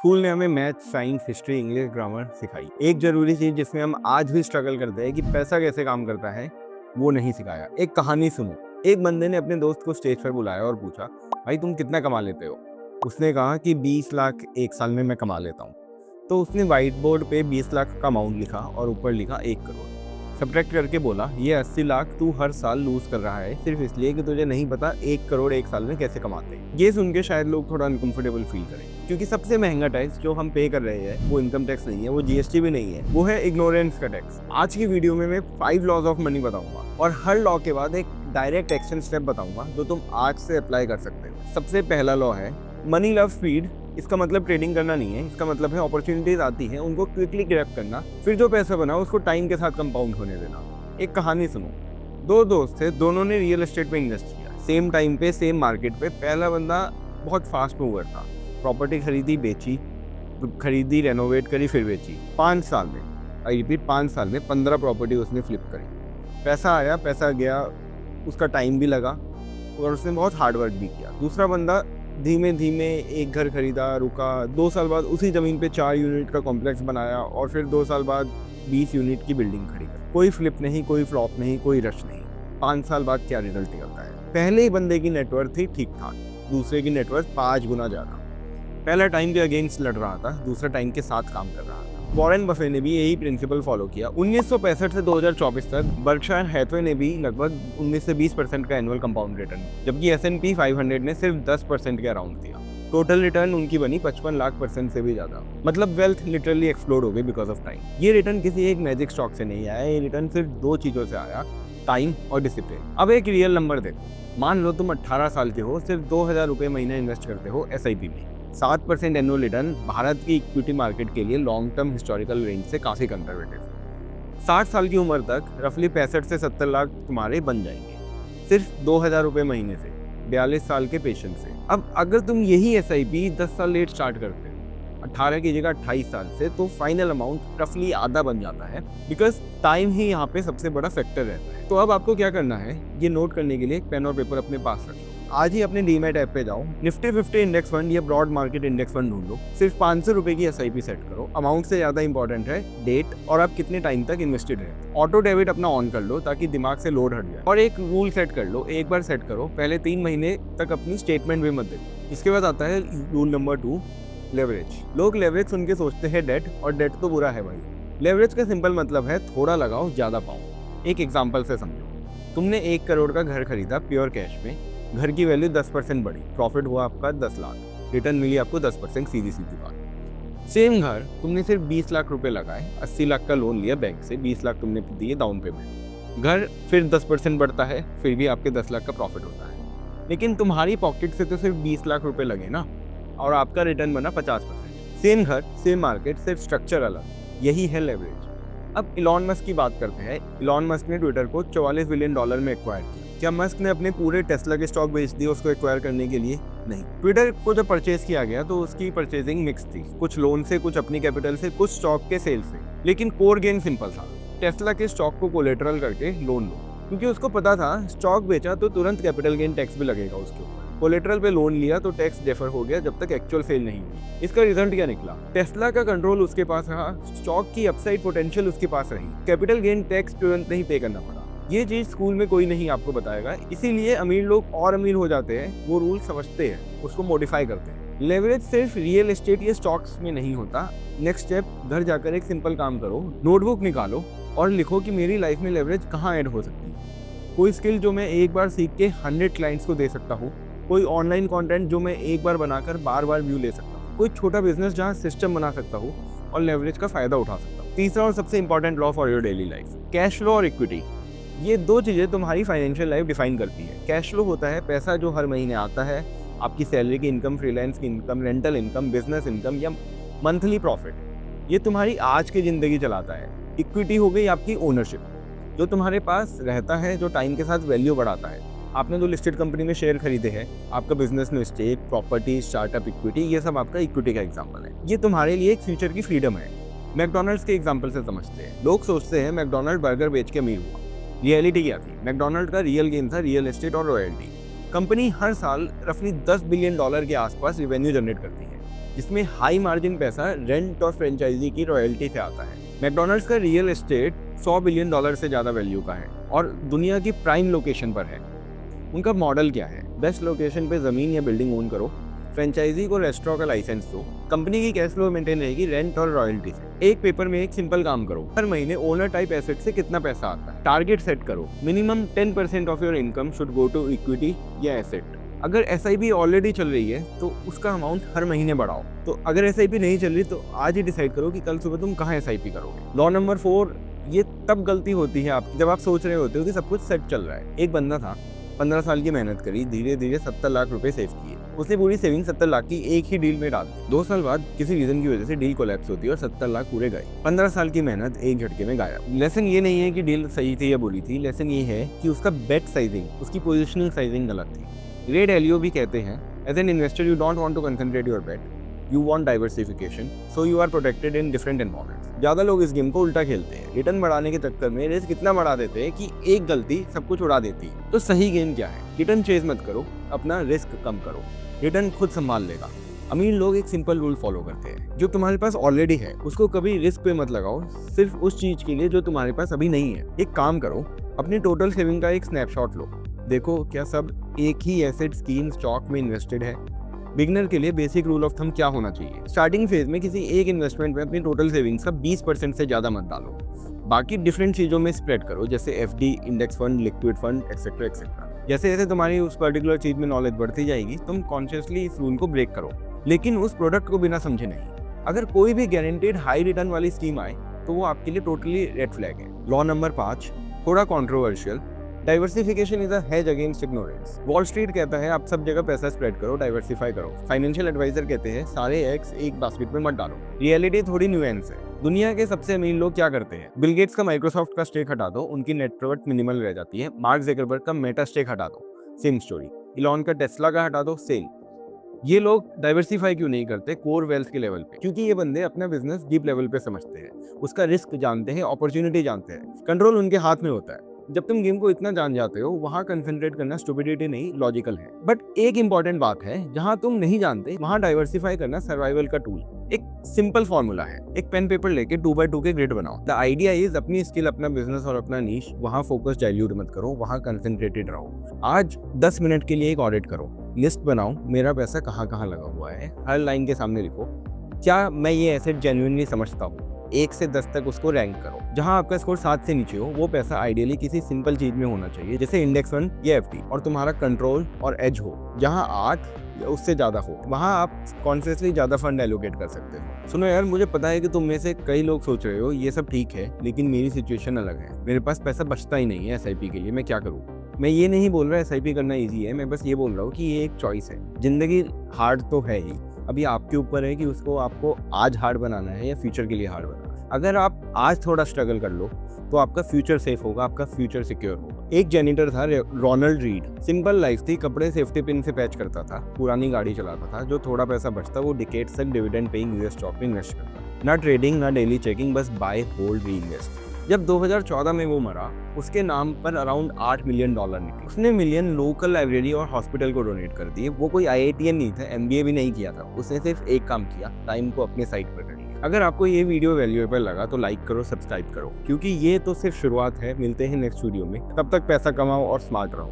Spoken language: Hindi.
स्कूल ने हमें math, science, history, English, grammar सिखाई। एक जरूरी चीज जिसमें हम आज भी स्ट्रगल करते हैं कि पैसा कैसे काम करता है, वो नहीं सिखाया। एक कहानी सुनो। एक बंदे ने अपने दोस्त को स्टेज पर बुलाया और पूछा, भाई तुम कितना कमा लेते हो? उसने कहा कि 20 लाख एक साल में मैं कमा लेता हूँ। तो उसने व्हाइट बोर्ड पे 20 लाख का अमाउंट लिखा और ऊपर लिखा 1 करोड़। सब्ट्रैक्ट करके बोला, ये 80 लाख तू हर साल लूज कर रहा है सिर्फ इसलिए कि तुझे नहीं पता 1 करोड़ एक साल में कैसे कमाते हैं। ये सुन के शायद लोग थोड़ा अनकंफर्टेबल फील करें, क्योंकि सबसे महंगा टैक्स जो हम पे कर रहे हैं वो इनकम टैक्स नहीं है, वो जीएसटी भी नहीं है, वो है इग्नोरेंस का टैक्स। आज की वीडियो में मैं 5 लॉज ऑफ मनी बताऊंगा और हर लॉ के बाद एक डायरेक्ट एक्शन स्टेप बताऊंगा जो तुम आज से अप्लाई कर सकते हो। सबसे पहला लॉ है मनी लव स्पीड। इसका मतलब ट्रेडिंग करना नहीं है, इसका मतलब है अपॉर्चुनिटीज आती है उनको क्विकली ग्रैब करना, फिर जो पैसा बना उसको टाइम के साथ कंपाउंड होने देना। एक कहानी सुनो। दो दोस्त थे, दोनों ने रियल एस्टेट में इन्वेस्ट किया, सेम टाइम पे सेम मार्केट पे। पहला बंदा बहुत फास्ट मूवर था, प्रॉपर्टी खरीदी बेची, खरीदी रेनोवेट करी फिर बेची। 5 साल में, आई रिपीट 5 साल में 15 प्रॉपर्टी उसने फ्लिप करी। पैसा आया, पैसा गया, उसका टाइम भी लगा और उसने बहुत हार्ड वर्क भी किया। दूसरा बंदा धीमे धीमे एक घर खरीदा, रुका, 2 साल बाद उसी ज़मीन पे 4 यूनिट का कॉम्प्लेक्स बनाया और फिर 2 साल बाद 20 यूनिट की बिल्डिंग खड़ी कर। कोई फ्लिप नहीं, कोई फ्लॉप नहीं, कोई रश नहीं। 5 साल बाद क्या रिजल्ट निकलता है? पहले ही बंदे की नेटवर्थ थी ठीक ठाक, दूसरे की नेटवर्थ 5 गुना ज़्यादा। पहला टाइम के अगेंस्ट लड़ रहा था, दूसरा टाइम के साथ काम कर रहा था। वॉरेन बफे ने भी यही प्रिंसिपल फॉलो किया। 1965 से 2024 तक बर्कशायर हैथवे ने भी लगभग 19 से 20% का एनुअल कंपाउंड रिटर्न, जबकि S&P 500 ने सिर्फ 10% के अराउंड दिया। टोटल रिटर्न उनकी बनी 55 लाख % से भी ज्यादा। मतलब वेल्थ लिटरली एक्सप्लोड हो गई बिकॉज ऑफ टाइम। ये रिटर्न किसी एक मैजिक स्टॉक से नहीं आया, ये रिटर्न सिर्फ 2 चीजों से आया, टाइम और डिसिप्लिन। अब एक रियल नंबर देखो। मान लो तुम 18 साल के हो, सिर्फ 2000 रुपये महीने इन्वेस्ट करते हो SIP में। 7% एनुअल रिटर्न भारत की इक्विटी मार्केट के लिए लॉन्ग टर्म हिस्टोरिकल रेंज से काफी कंजर्वेटिव। 60 साल की उम्र तक रफली 65 से 70 लाख तुम्हारे बन जाएंगे, सिर्फ 2000 रुपये महीने से, 42 साल के पेशेंस से। अब अगर तुम यही SIP 10 साल लेट स्टार्ट करते हो, 18 की जगह 28 साल से, तो फाइनल अमाउंट रफली आधा बन जाता है, बिकॉज टाइम ही यहाँ पे सबसे बड़ा फैक्टर रहता है। तो अब आपको क्या करना है, ये नोट करने के लिए एक पेन और पेपर अपने पास रखो। आज ही अपने डीमैट ऐप पे जाओ, निफ्टी 50 इंडेक्स फंड या ब्रॉड मार्केट इंडेक्स फंड ढूंढ लो, सिर्फ 500 रुपए की SIP सेट करो। अमाउंट से ज्यादा इंपॉर्टेंट है डेट और आप कितने टाइम तक इन्वेस्टेड है। ऑटो डेबिट अपना ऑन कर लो ताकि दिमाग से लोड हट जाए। और एक रूल सेट कर लो, एक बार सेट करो, पहले 3 महीने तक अपनी स्टेटमेंट भी मत देखो। इसके बाद आता है रूल नंबर 2, लेवरेज। लोग लेवरेज सुन के सोचते हैं डेट, और डेट तो बुरा है भाई। लेवरेज का सिंपल मतलब है थोड़ा लगाओ ज्यादा पाओ। एक एग्जाम्पल से समझो। तुमने 1 करोड़ का घर खरीदा प्योर कैश में, घर की वैल्यू 10% बढ़ी, प्रॉफिट हुआ आपका 10 लाख, रिटर्न मिली आपको 10%, सीधी सीधी बात। सेम घर तुमने सिर्फ 20 लाख रुपए लगाए, 80 लाख का लोन लिया बैंक से, 20 लाख तुमने दिए डाउन पेमेंट। घर फिर 10% बढ़ता है, फिर भी आपके 10 लाख का प्रॉफिट होता है। लेकिन तुम्हारी पॉकेट से तो सिर्फ 20 लाख रुपए लगे ना, और आपका रिटर्न बना 50%। सेम घर, सेम मार्केट, सिर्फ स्ट्रक्चर अलग। यही है लेवरेज। अब इलॉन मस्क की बात करते हैं। इलॉन मस्क ने ट्विटर को $44 बिलियन में एक्वायर किया। क्या मस्क ने अपने पूरे टेस्ला के स्टॉक बेच दिए उसको एक्वायर करने के लिए? नहीं। ट्विटर को जब परचेज किया गया तो उसकी परचेजिंग मिक्स थी, कुछ लोन से, कुछ अपनी कैपिटल से, कुछ स्टॉक के सेल से। लेकिन कोर गेन सिंपल था, टेस्ला के स्टॉक को कोलेटरल करके लोन लो, क्योंकि उसको पता था स्टॉक बेचा तो तुरंत कैपिटल गेन टैक्स भी लगेगा उसके ऊपर। कोलेटरल पे लोन लिया तो टैक्स डेफर हो गया जब तक एक्चुअल सेल नहीं हुई। इसका रिजल्ट क्या निकला? टेस्ला का कंट्रोल उसके पास रहा, स्टॉक की अपसाइड पोटेंशियल उसके पास रही, कैपिटल गेन टैक्स तुरंत नहीं पे करना पड़ा। ये चीज स्कूल में कोई नहीं आपको बताएगा, इसीलिए अमीर लोग और अमीर हो जाते हैं। वो रूल समझते हैं, उसको मॉडिफाई करते हैं। लेवरेज सिर्फ रियल एस्टेट या स्टॉक्स में नहीं होता। नेक्स्ट स्टेप, घर जाकर एक सिंपल काम करो, नोटबुक निकालो और लिखो कि मेरी लाइफ में लेवरेज कहाँ ऐड हो सकती है। कोई स्किल जो मैं एक बार सीख के 100 क्लाइंट्स को दे सकता हूँ, कोई ऑनलाइन कंटेंट जो मैं एक बार बनाकर बार बार व्यू ले सकता हूँ, कोई छोटा बिजनेस जहाँ सिस्टम बना सकता हूँ और लेवरेज का फायदा उठा सकता हूँ। तीसरा और सबसे important law for your daily life, cash flow और इक्विटी। ये 2 चीजें तुम्हारी फाइनेंशियल लाइफ डिफाइन करती है। कैश फ्लो होता है पैसा जो हर महीने आता है, आपकी सैलरी की इनकम, फ्रीलांस की income, rental income, business income या मंथली प्रॉफिट। ये तुम्हारी आज की जिंदगी चलाता है। इक्विटी हो गई आपकी ओनरशिप, जो तुम्हारे पास रहता है, जो टाइम के साथ वैल्यू बढ़ाता है। आपने जो लिस्टेड कंपनी में शेयर खरीदे हैं, आपका बिजनेस में स्टेक, प्रॉपर्टी, स्टार्टअप इक्विटी, ये सब आपका इक्विटी का एग्जाम्पल है। ये तुम्हारे लिए एक फ्यूचर की फ्रीडम है। मैकडोनल्ड्स के एग्जाम्पल से समझते हैं। लोग सोचते हैं मैकडोनल्ड बर्गर बेच के अमीर हुआ। रियलिटी क्या थी? मैकडोनल्ड का रियल गेम था रियल एस्टेट और रॉयल्टी। कंपनी हर साल रफली $10 बिलियन के आसपास रिवेन्यू जनरेट करती है। जिसमें हाई मार्जिन पैसा रेंट और फ्रेंचाइजी की रॉयल्टी से आता है। मैकडोनल्ड्स का रियल एस्टेट $100 बिलियन से ज़्यादा वैल्यू का है और दुनिया की प्राइम लोकेशन पर है। उनका मॉडल क्या है? बेस्ट लोकेशन पे ज़मीन या बिल्डिंग ओन करो, फ्रेंचाइजी को रेस्टोरेंट का लाइसेंस दो, कंपनी की कैश फ्लो मेंटेन रहेगी रेंट और रॉयल्टी से। एक पेपर में एक सिंपल काम करो, हर महीने ओनर टाइप एसेट से कितना पैसा आता है, टारगेट सेट करो। Minimum 10% of your income should go to equity या एसेट। अगर SIP ऑलरेडी चल रही है तो उसका अमाउंट हर महीने बढ़ाओ। तो अगर SIP नहीं चल रही तो आज ही डिसाइड करो कि कल सुबह तुम कहाँ SIP करोगे। लॉ नंबर 4, ये तब गलती होती है आपकी जब आप सोच रहे होते हो कि सब कुछ सेट चल रहा है। एक बंदा था, 15 साल की मेहनत करी, धीरे धीरे 70 लाख रुपए सेव किए। उसने पूरी सेविंग 70 लाख की एक ही डील में डाल दी। 2 साल बाद किसी रीजन की वजह से डील कोलैप्स होती है और 70 लाख पूरे गए। 15 साल की मेहनत एक झटके में गायब। लेसन ये नहीं है कि डील सही थी या बुरी थी, लेसन ये है कि उसका बेट साइजिंग, उसकी पोजिशनल साइजिंग गलत थी। रे डैलियो भी कहते हैं, as an investor you don't want to concentrate your bet, you want diversification, so you are protected in different environments. ज़्यादा लोग इस गेम को उल्टा खेलते हैं, रिटर्न बढ़ाने के चक्कर में रिस्क इतना बढ़ा देते हैं कि एक गलती सब कुछ उड़ा देती है। तो सही गेम क्या है? रिटर्न चेज मत करो, अपना रिस्क कम करो, रिटर्न खुद संभाल लेगा। अमीर लोग एक सिंपल रूल फॉलो करते हैं, जो तुम्हारे पास ऑलरेडी है उसको कभी रिस्क पे मत लगाओ, सिर्फ उस चीज के लिए जो तुम्हारे पास अभी नहीं है। एक काम करो, अपनी टोटल सेविंग का एक स्नैपशॉट लो, देखो क्या सब एक ही एसेट स्कीम स्टॉक में इन्वेस्टेड है। बिगनर के लिए बेसिक रूल ऑफ थंब क्या होना चाहिए? स्टार्टिंग फेज में किसी एक इन्वेस्टमेंट में अपनी टोटल सेविंग्स का 20% से ज्यादा मत डालो, बाकी डिफरेंट चीजों में स्प्रेड करो, जैसे FD, index fund, liquid fund, etcetera etcetera. जैसे जैसे तुम्हारी उस पर्टिकुलर चीज में नॉलेज बढ़ती जाएगी, तुम कॉन्शियसली इस रूल को ब्रेक करो, लेकिन उस प्रोडक्ट को बिना समझे नहीं। अगर कोई भी गारंटीड हाई रिटर्न वाली स्कीम आए तो वो आपके लिए टोटली रेड फ्लैग है। लॉ नंबर 5, थोड़ा controversial, diversification is a hedge against ignorance. Wall street कहता है आप सब जगह पैसा स्प्रेड करो, डाइवर्सिफाई करो। फाइनेंशियल एडवाइजर कहते हैं सारे एग्स एक बास्केट में मत डालो। रियलिटी थोड़ी न्यूएंस है। दुनिया के सबसे अमीर लोग क्या करते हैं? बिल गेट्स का माइक्रोसॉफ्ट का स्टेक हटा दो, उनकी नेटवर्थ मिनिमल रह जाती है। मार्क ज़करबर्ग का मेटा स्टेक हटा दो, सेम स्टोरी। इलॉन का टेस्ला का हटा दो, सेम। ये लोग डाइवर्सिफाई क्यों नहीं करते कोर वेल्थ के लेवल पे? क्योंकि ये बंदे अपना बिजनेस डीप लेवल पे समझते हैं, उसका रिस्क जानते हैं, अपॉर्चुनिटी जानते हैं, कंट्रोल उनके हाथ में होता है। जब तुम गेम को इतना जान जाते हो, वहां कंसंट्रेट करना स्टुपिडिटी नहीं, लॉजिकल है। बट एक इंपॉर्टेंट बात है, जहां तुम नहीं जानते वहां डाइवर्सिफाई करना सर्वाइवल का टूल। एक सिंपल फॉर्मूला है, एक पेन पेपर लेके 2x2 के ग्रिड बनाओ। द आइडिया इज अपनी स्किल, अपना बिजनेस और अपना नीश, वहां फोकस डाइल्यूट मत करो, वहां कंसंट्रेटेड रहो। आज 10 मिनट के लिए एक ऑडिट करो, लिस्ट बनाओ, मेरा पैसा कहाँ कहाँ लगा हुआ है, हर लाइन के सामने लिखो, क्या मैं ये एसेट जेन्युइनली समझता हूँ। 1 से 10 तक उसको रैंक करो। जहां आपका स्कोर 7 से नीचे हो, वो पैसा आइडियली किसी सिंपल चीज में होना चाहिए, जैसे इंडेक्स फंड या FD, और तुम्हारा कंट्रोल और एज हो। जहां 8 या उससे ज्यादा हो, वहां आप कॉन्शियसली ज्यादा फंड एलोकेट कर सकते हो। सुनो यार, मुझे पता है कि तुम में से कई लोग सोच रहे हो ये सब ठीक है, लेकिन मेरी सिचुएशन अलग है, मेरे पास पैसा बचता ही नहीं है SIP के लिए, मैं क्या करूँ? मैं ये नहीं बोल रहा SIP करना ईजी है, मैं बस ये बोल रहा हूँ कि ये एक चॉइस है। जिंदगी हार्ड तो है ही, अभी आपके ऊपर है कि उसको आपको आज हार्ड बनाना है या फ्यूचर के लिए हार्ड बनाना है। अगर आप आज थोड़ा स्ट्रगल कर लो तो आपका फ्यूचर सेफ होगा, आपका फ्यूचर सिक्योर होगा। एक जेनिटर था, रोनाल्ड रीड। सिंपल लाइफ थी, कपड़े सेफ्टी पिन से पैच करता था, पुरानी गाड़ी चलाता था, जो थोड़ा पैसा बचता वो डिकेड्स तक डिविडेंड पेइंग US स्टॉक में इन्वेस्ट करता। ना ट्रेडिंग, ना डेली चेकिंग, बस बाय, होल्ड, रीइन्वेस्ट। जब 2014 में वो मरा, उसके नाम पर अराउंड $8 मिलियन निकले। उसने मिलियन लोकल लाइब्रेरी और हॉस्पिटल को डोनेट कर दिए। वो कोई IITian नहीं था, MBA भी नहीं किया था, उसने सिर्फ एक काम किया, टाइम को अपने साइड पर कर लिया। अगर आपको ये वीडियो वैल्यूएबल लगा तो लाइक करो, सब्सक्राइब करो, क्योंकि ये तो सिर्फ शुरुआत है। मिलते हैं नेक्स्ट वीडियो में, तब तक पैसा कमाओ और स्मार्ट रहो।